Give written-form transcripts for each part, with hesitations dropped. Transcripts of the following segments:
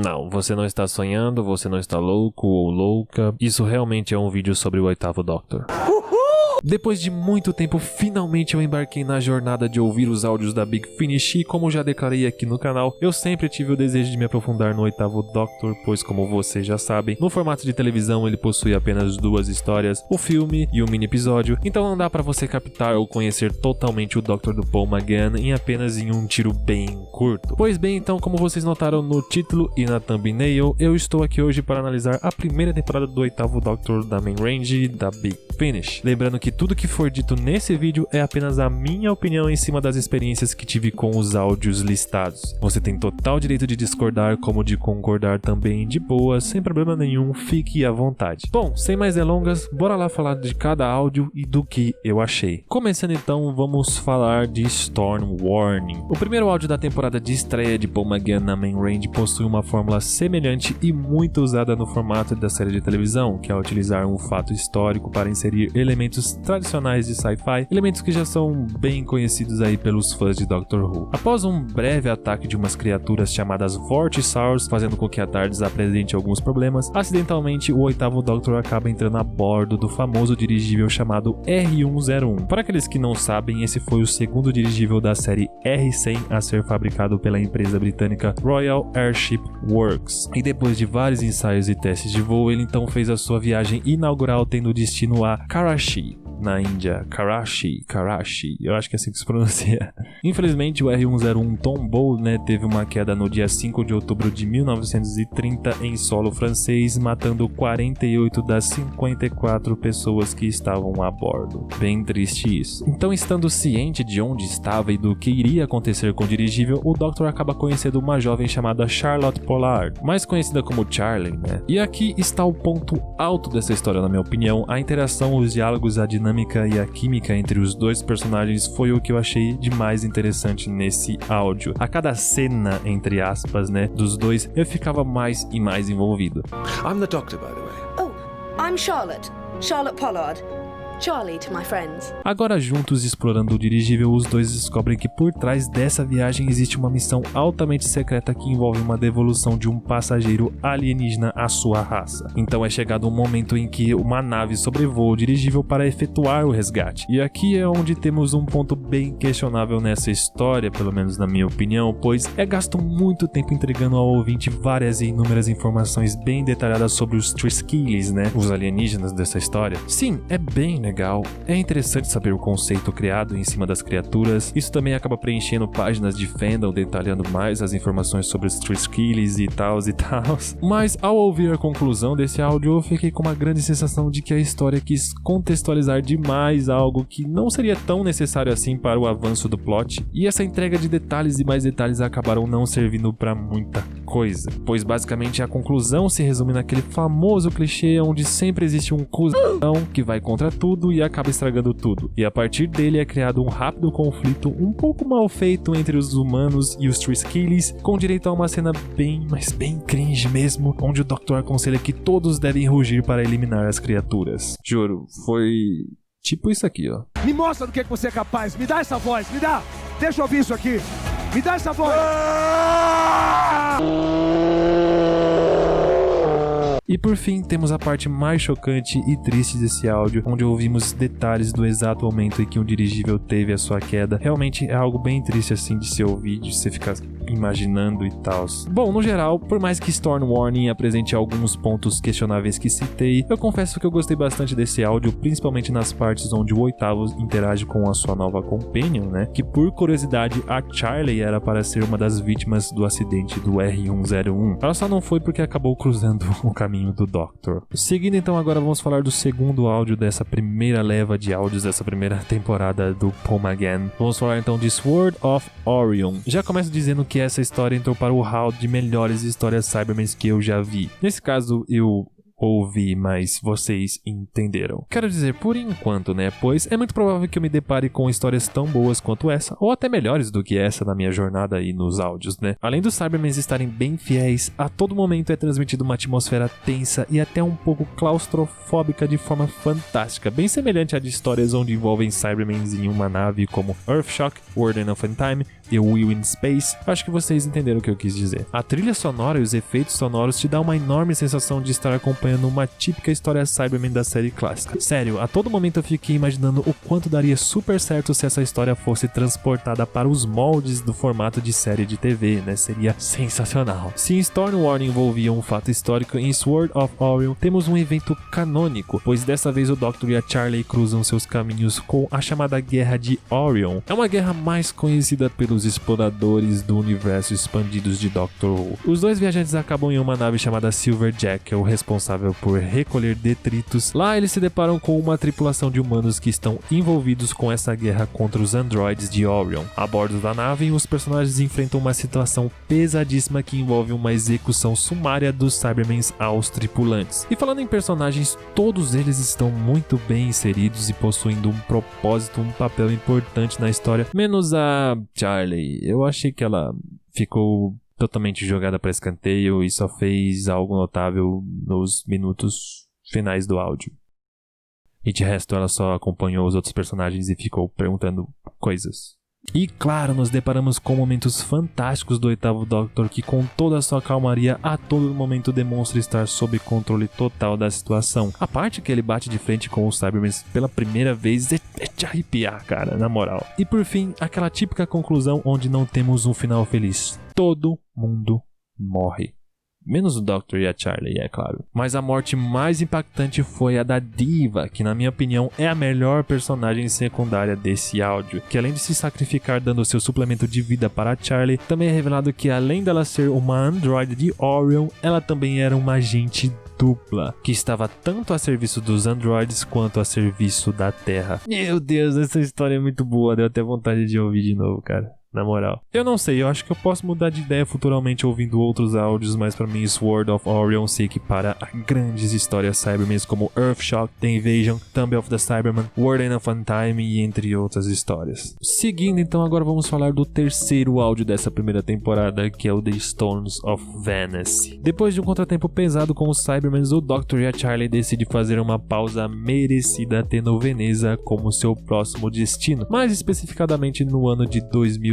Não, você não está sonhando, você não está louco ou louca. Isso realmente é um vídeo sobre o oitavo Doctor. Depois de muito tempo, finalmente eu embarquei na jornada de ouvir os áudios da Big Finish e, como já declarei aqui no canal, eu sempre tive o desejo de me aprofundar no oitavo Doctor, pois, como vocês já sabem, no formato de televisão ele possui apenas 2 histórias, o filme e o mini episódio, então não dá pra você captar ou conhecer totalmente o Doctor do Paul McGann em um tiro bem curto. Pois bem, então, como vocês notaram no título e na thumbnail, eu estou aqui hoje para analisar a primeira temporada do oitavo Doctor da Main Range da Big Finish. Lembrando que tudo que for dito nesse vídeo é apenas a minha opinião em cima das experiências que tive com os áudios listados. Você tem total direito de discordar, como de concordar também, de boa, sem problema nenhum, fique à vontade. Bom, sem mais delongas, bora lá falar de cada áudio e do que eu achei. Começando então, vamos falar de Storm Warning. O primeiro áudio da temporada de estreia de Paul McGann na Main Range possui uma fórmula semelhante e muito usada no formato da série de televisão, que é utilizar um fato histórico para inserir elementos tradicionais de sci-fi, elementos que já são bem conhecidos aí pelos fãs de Doctor Who. Após um breve ataque de umas criaturas chamadas Vortisaurs, fazendo com que a TARDIS apresente alguns problemas, acidentalmente o oitavo Doctor acaba entrando a bordo do famoso dirigível chamado R101. Para aqueles que não sabem, esse foi o segundo dirigível da série R100 a ser fabricado pela empresa britânica Royal Airship Works. E depois de vários ensaios e testes de voo, ele então fez a sua viagem inaugural tendo destino a Karachi, na Índia. Karachi, eu acho que é assim que se pronuncia. Infelizmente o R101 tombou, teve uma queda no dia 5 de outubro de 1930 em solo francês, matando 48 das 54 pessoas que estavam a bordo. Bem triste isso. Então, estando ciente de onde estava e do que iria acontecer com o dirigível, o Doctor acaba conhecendo uma jovem chamada Charlotte Pollard, mais conhecida como Charlie, E aqui está o ponto alto dessa história, na minha opinião. A interação, os diálogos, a dinâmica e a química entre os dois personagens foi o que eu achei de mais interessante nesse áudio. A cada cena, entre aspas, dos dois, eu ficava mais e mais envolvido. I'm the Doctor, by the way. Oh, I'm Charlotte Pollard. Charlie to my friends. Agora, juntos explorando o dirigível, os dois descobrem que por trás dessa viagem existe uma missão altamente secreta que envolve uma devolução de um passageiro alienígena à sua raça. Então é chegado um momento em que uma nave sobrevoa o dirigível para efetuar o resgate. E aqui é onde temos um ponto bem questionável nessa história, pelo menos na minha opinião, pois é gasto muito tempo entregando ao ouvinte várias e inúmeras informações bem detalhadas sobre os Triskelies, os alienígenas dessa história. Sim, é bem legal, é interessante saber o conceito criado em cima das criaturas. Isso também acaba preenchendo páginas de fandom, detalhando mais as informações sobre os Triskelies e tal. Mas ao ouvir a conclusão desse áudio, eu fiquei com uma grande sensação de que a história quis contextualizar demais algo que não seria tão necessário assim para o avanço do plot, e essa entrega de detalhes e mais detalhes acabaram não servindo para muita coisa, pois basicamente a conclusão se resume naquele famoso clichê onde sempre existe um cuzão que vai contra tudo e acaba estragando tudo, e a partir dele é criado um rápido conflito um pouco mal feito entre os humanos e os Triskelies, com direito a uma cena bem cringe mesmo, onde o Doctor aconselha que todos devem rugir para eliminar as criaturas. Juro, foi tipo isso aqui, ó. Me mostra do que você é capaz, me dá essa voz, me dá, deixa eu ouvir isso aqui, me dá essa voz. E por fim, temos a parte mais chocante e triste desse áudio, onde ouvimos detalhes do exato momento em que um dirigível teve a sua queda. Realmente é algo bem triste assim de se ouvir, de você ficar imaginando e tal. Bom, no geral, por mais que Storm Warning apresente alguns pontos questionáveis que citei, eu confesso que eu gostei bastante desse áudio, principalmente nas partes onde o oitavo interage com a sua nova companion, que por curiosidade, a Charlie era para ser uma das vítimas do acidente do R101. Ela só não foi porque acabou cruzando o caminho do Doctor. Seguindo então, agora vamos falar do segundo áudio dessa primeira leva de áudios dessa primeira temporada do Paul McGann. Vamos falar então de Sword of Orion. Já começo dizendo que essa história entrou para o hall de melhores histórias Cybermen que eu já vi. Nesse caso, eu ouvi, mas vocês entenderam. Quero dizer, por enquanto, né? Pois é muito provável que eu me depare com histórias tão boas quanto essa, ou até melhores do que essa na minha jornada aí nos áudios, né? Além dos Cybermen estarem bem fiéis, a todo momento é transmitida uma atmosfera tensa e até um pouco claustrofóbica de forma fantástica, bem semelhante à de histórias onde envolvem Cybermen em uma nave como Earthshock, Warden of Time e Will in Space. Acho que vocês entenderam o que eu quis dizer. A trilha sonora e os efeitos sonoros te dão uma enorme sensação de estar acompanhando uma típica história Cybermen da série clássica. Sério, a todo momento eu fiquei imaginando o quanto daria super certo se essa história fosse transportada para os moldes do formato de série de TV, né? Seria sensacional. Se em Stormward envolvia um fato histórico, em Sword of Orion temos um evento canônico, pois dessa vez o Doctor e a Charlie cruzam seus caminhos com a chamada Guerra de Orion. É uma guerra mais conhecida pelos exploradores do universo expandidos de Doctor Who. Os dois viajantes acabam em uma nave chamada Silverjack, o responsável por recolher detritos. Lá eles se deparam com uma tripulação de humanos que estão envolvidos com essa guerra contra os androides de Orion. A bordo da nave, os personagens enfrentam uma situação pesadíssima que envolve uma execução sumária dos Cybermen aos tripulantes. E falando em personagens, todos eles estão muito bem inseridos e possuindo um propósito, um papel importante na história, menos a Charlie. Eu achei que ela ficou totalmente jogada para escanteio e só fez algo notável nos minutos finais do áudio. E de resto ela só acompanhou os outros personagens e ficou perguntando coisas. E claro, nos deparamos com momentos fantásticos do oitavo Doctor que com toda a sua calmaria a todo momento demonstra estar sob controle total da situação. A parte que ele bate de frente com os Cybermen pela primeira vez é de arrepiar, cara, na moral. E por fim, aquela típica conclusão onde não temos um final feliz. Todo mundo morre. Menos o Doctor e a Charlie, é claro. Mas a morte mais impactante foi a da Diva, que na minha opinião é a melhor personagem secundária desse áudio, que além de se sacrificar dando seu suplemento de vida para a Charlie, também é revelado que além dela ser uma androide de Orion, ela também era uma agente dupla, que estava tanto a serviço dos androides quanto a serviço da Terra. Meu Deus, essa história é muito boa, deu até vontade de ouvir de novo, cara. Na moral. Eu não sei, eu acho que eu posso mudar de ideia futuramente ouvindo outros áudios, mas pra mim Sword of Orion se equipara a grandes histórias Cybermen como Earthshock, The Invasion, Tomb of the Cybermen, Warden of Time e entre outras histórias. Seguindo então, agora vamos falar do terceiro áudio dessa primeira temporada, que é o The Storms of Venice. Depois de um contratempo pesado com os Cybermen, o Doctor e a Charlie decidem fazer uma pausa merecida tendo Veneza como seu próximo destino, mais especificadamente no ano de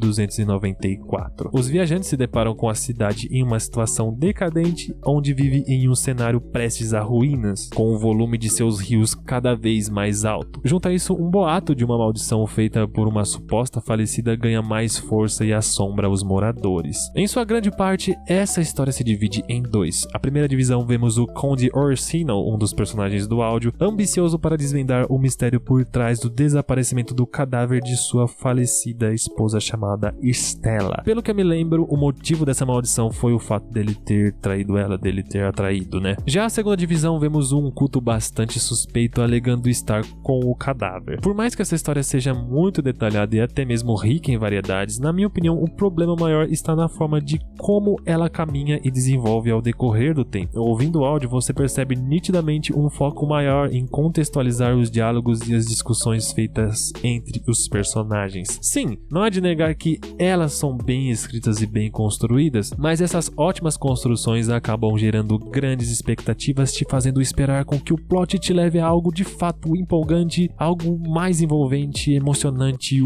2294. Os viajantes se deparam com a cidade em uma situação decadente, onde vive em um cenário prestes a ruínas, com o volume de seus rios cada vez mais alto. Junto a isso, um boato de uma maldição feita por uma suposta falecida ganha mais força e assombra os moradores. Em sua grande parte, essa história se divide em dois. A primeira divisão vemos o Conde Orsino, um dos personagens do áudio, ambicioso para desvendar o mistério por trás do desaparecimento do cadáver de sua falecida esposa chamada Stella. Pelo que eu me lembro, o motivo dessa maldição foi o fato dele ter traído ela, dele ter atraído, né? Já a segunda divisão vemos um culto bastante suspeito alegando estar com o cadáver. Por mais que essa história seja muito detalhada e até mesmo rica em variedades, na minha opinião, o problema maior está na forma de como ela caminha e desenvolve ao decorrer do tempo. Ouvindo o áudio, você percebe nitidamente um foco maior em contextualizar os diálogos e as discussões feitas entre os personagens. Sim, não há de negar que elas são bem escritas e bem construídas, mas essas ótimas construções acabam gerando grandes expectativas, te fazendo esperar com que o plot te leve a algo de fato empolgante, algo mais envolvente, emocionante,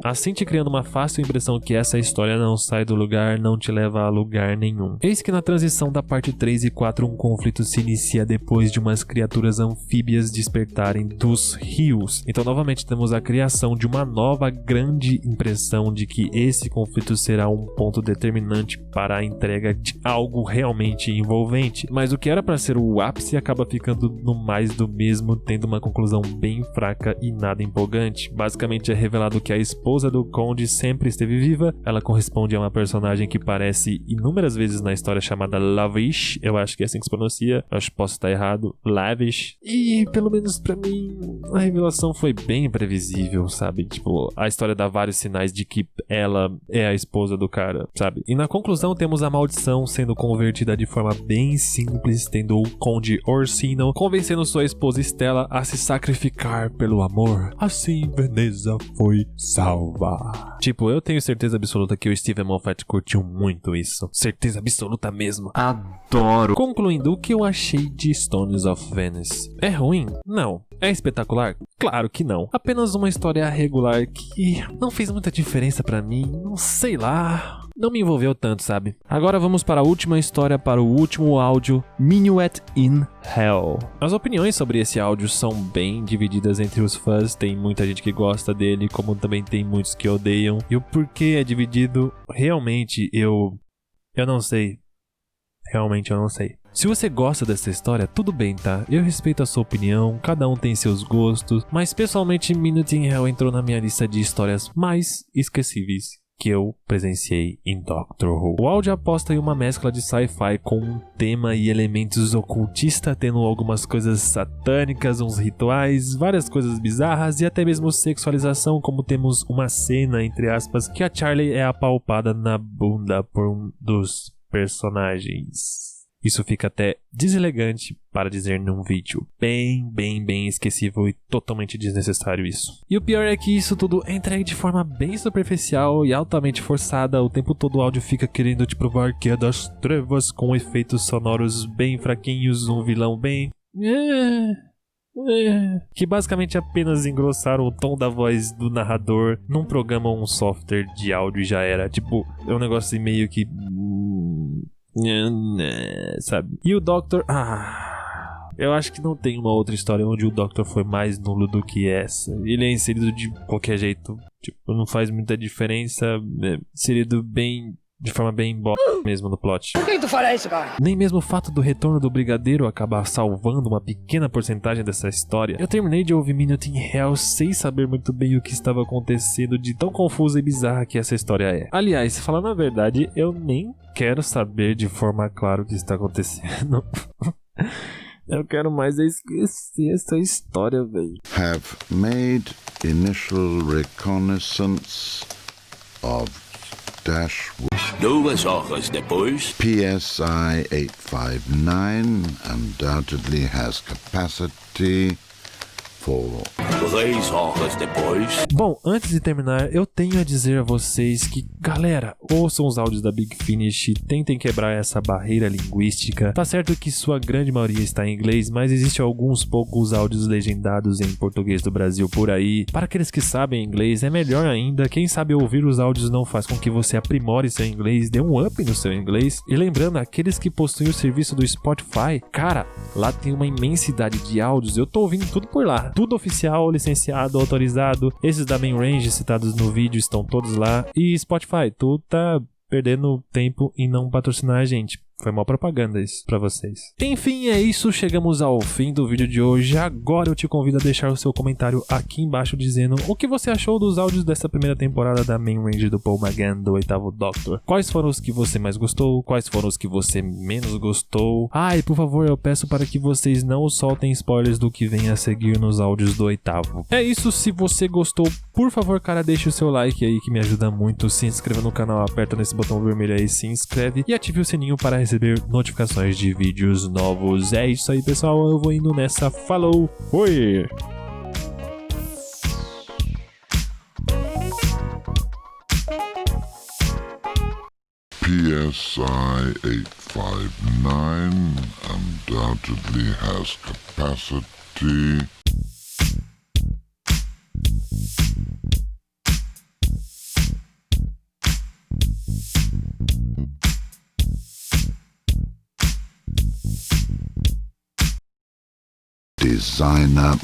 assim te criando uma fácil impressão que essa história não sai do lugar, não te leva a lugar nenhum. Eis que na transição da parte 3 e 4 um conflito se inicia depois de umas criaturas anfíbias despertarem dos rios. Então novamente temos a criação de uma nova grande impressão de que esse conflito será um ponto determinante para a entrega de algo realmente envolvente, mas o que era para ser o ápice acaba ficando no mais do mesmo, tendo uma conclusão bem fraca e nada empolgante. Basicamente é revelado que a esposa do Conde sempre esteve viva, ela corresponde a uma personagem que aparece inúmeras vezes na história chamada Lavish, eu acho que é assim que se pronuncia, acho que posso estar errado, Lavish, e pelo menos pra mim a revelação foi bem previsível, sabe? Tipo, a história dá vários sinais sinais de que ela é a esposa do cara, sabe? E na conclusão temos a maldição sendo convertida de forma bem simples, tendo o Conde Orsino convencendo sua esposa Stella a se sacrificar pelo amor. Assim, Veneza foi salva. Tipo, eu tenho certeza absoluta que o Steven Moffat curtiu muito isso. Certeza absoluta mesmo. Adoro. Concluindo, o que eu achei de Stones of Venice? É ruim? Não. É espetacular? Claro que não. Apenas uma história regular que não fez muita diferença pra mim. Não sei lá. Não me envolveu tanto, sabe? Agora vamos para a última história, para o último áudio, Minuet in Hell. As opiniões sobre esse áudio são bem divididas entre os fãs. Tem muita gente que gosta dele, como também tem muitos que odeiam. E o porquê é dividido, realmente eu não sei. Realmente eu não sei. Se você gosta dessa história, tudo bem, tá? Eu respeito a sua opinião, cada um tem seus gostos, mas pessoalmente Minuet in Hell entrou na minha lista de histórias mais esquecíveis que eu presenciei em Doctor Who. O áudio aposta em uma mescla de sci-fi com um tema e elementos ocultistas, tendo algumas coisas satânicas, uns rituais, várias coisas bizarras e até mesmo sexualização, como temos uma cena, entre aspas, que a Charlie é apalpada na bunda por um dos personagens. Isso fica até deselegante para dizer num vídeo. Bem esquecível e totalmente desnecessário isso. E o pior é que isso tudo é entregue de forma bem superficial e altamente forçada. O tempo todo o áudio fica querendo te provar que é das trevas, com efeitos sonoros bem fraquinhos, um vilão bem... que basicamente apenas engrossaram o tom da voz do narrador num programa ou um software de áudio e já era. Tipo, é um negócio assim meio que... sabe? E o Doctor... eu acho que não tem uma outra história onde o Doctor foi mais nulo do que essa. Ele é inserido de qualquer jeito. Tipo, não faz muita diferença. É inserido bem... de forma bem mesmo no plot. Por que tu fala isso, cara? Nem mesmo o fato do retorno do Brigadeiro acabar salvando uma pequena porcentagem dessa história. Eu terminei de ouvir Minuet in Hell sem saber muito bem o que estava acontecendo, de tão confusa e bizarra que essa história é. Aliás, falando a verdade, eu nem quero saber de forma clara o que está acontecendo. Eu quero mais esquecer essa história, velho. Have made initial reconnaissance of Dash 2 horas depois, PSI 859 undoubtedly has capacity for 3 horas depois. Bom, antes de terminar, eu tenho a dizer a vocês que, galera, ouçam os áudios da Big Finish, tentem quebrar essa barreira linguística. Tá certo que sua grande maioria está em inglês, mas existe alguns poucos áudios legendados em português do Brasil por aí. Para aqueles que sabem inglês, é melhor ainda. Quem sabe ouvir os áudios não faz com que você aprimore seu inglês, dê um up no seu inglês. E lembrando, aqueles que possuem o serviço do Spotify, cara, lá tem uma imensidade de áudios, eu tô ouvindo tudo por lá. Tudo oficial, licenciado, autorizado. Esses da Main Range citados no vídeo estão todos lá. E Spotify, tu tá perdendo tempo em não patrocinar a gente. Foi uma propaganda isso pra vocês. Enfim, é isso. Chegamos ao fim do vídeo de hoje. Agora eu te convido a deixar o seu comentário aqui embaixo dizendo o que você achou dos áudios dessa primeira temporada da Main Range do Paul McGann, do 8º Doctor. Quais foram os que você mais gostou? Quais foram os que você menos gostou? E por favor, eu peço para que vocês não soltem spoilers do que vem a seguir nos áudios do 8º. É isso. Se você gostou, por favor, cara, deixe o seu like aí que me ajuda muito. Se inscreva no canal, aperta nesse botão vermelho aí, se inscreve e ative o sininho para receber notificações de vídeos novos. É isso aí, pessoal, eu vou indo nessa. Falou, oi! PSI 859 undoubtedly has capacity designer